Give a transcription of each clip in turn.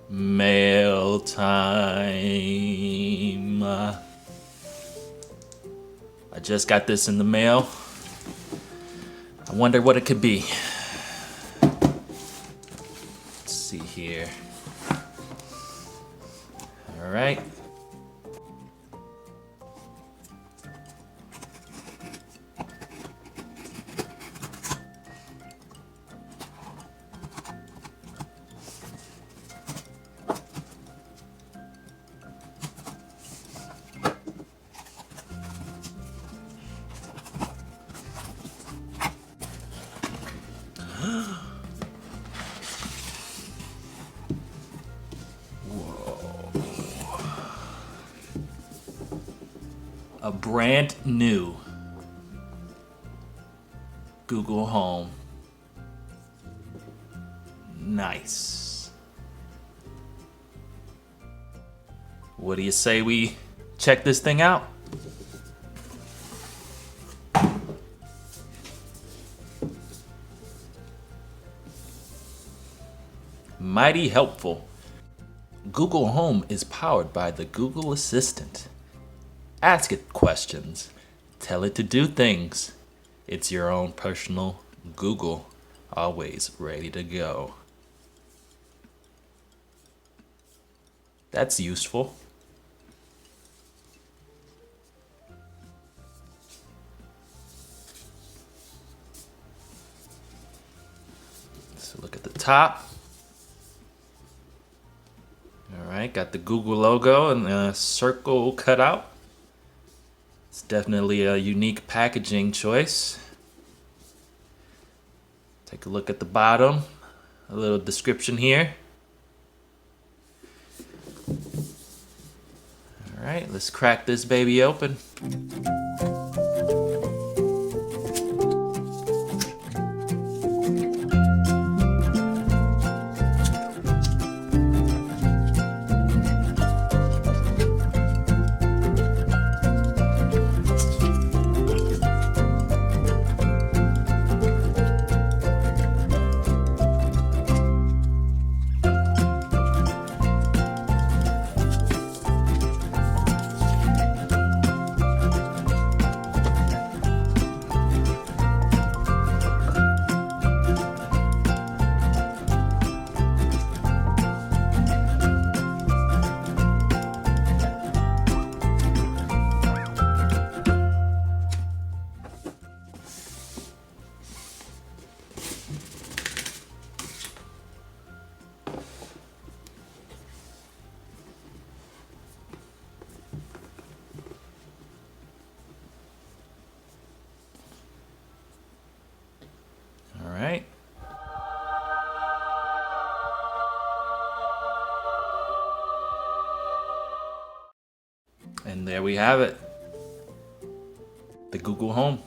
Mail time. I just got this in the mail. I wonder what it could be. Let's see here. All right. A brand new Google Home. Nice. What do you say we check this thing out? Mighty helpful. Google Home is powered by the Google Assistant. Ask it questions. Tell it to do things. It's your own personal Google, always ready to go. That's useful. So look at the top. All right, got the Google logo and a circle cut out. It's definitely a unique packaging choice. Take a look at the bottom. A little description here. All right, let's crack this baby open. All right. And there we have it. The Google Home.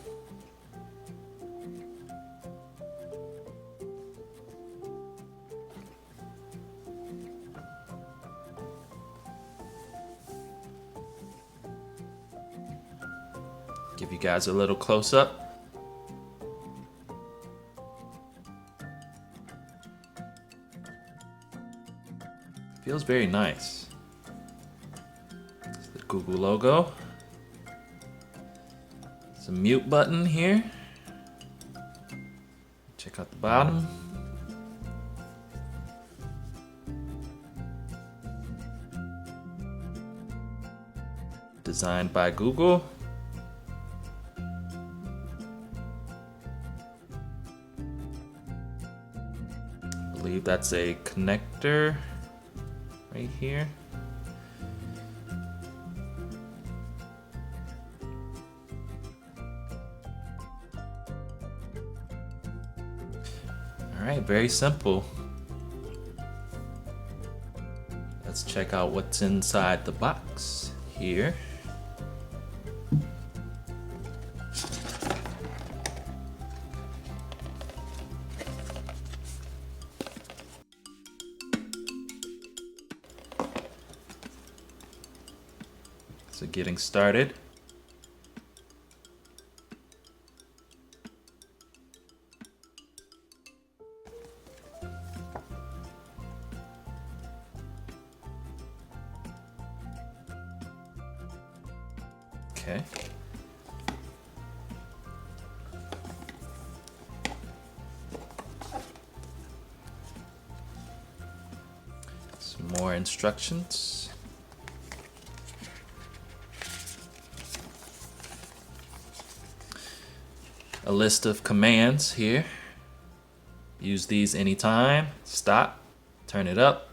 Give you guys a little close up. Feels very nice. It's the Google logo. It's a mute button here. Check out the bottom. Designed by Google. I believe that's a connector right here. All right, very simple. Let's check out what's inside the box here. So getting started. Okay. Some more instructions. A list of commands here. Use these anytime. Stop. Turn it up.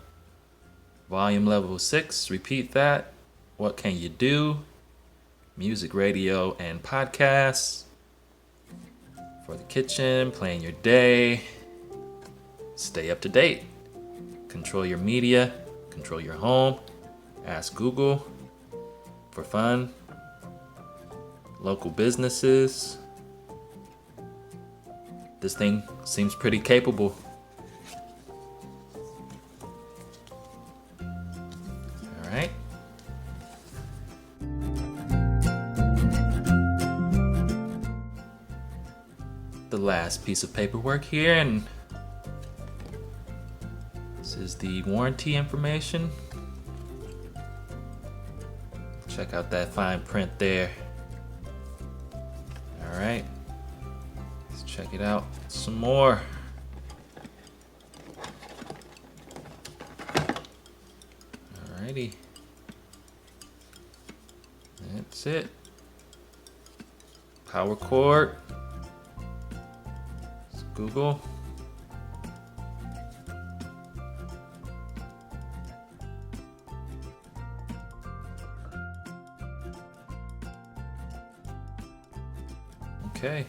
Volume level 6. Repeat that. What can you do? Music, radio, and podcasts. For the kitchen, plan your day. Stay up to date. Control your media. Control your home. Ask Google. For fun. Local businesses. This thing seems pretty capable. All right. The last piece of paperwork here, and this is the warranty information. Check out that fine print there. All right. Check it out some more. Alrighty. That's it. Power cord. It's Google. Okay.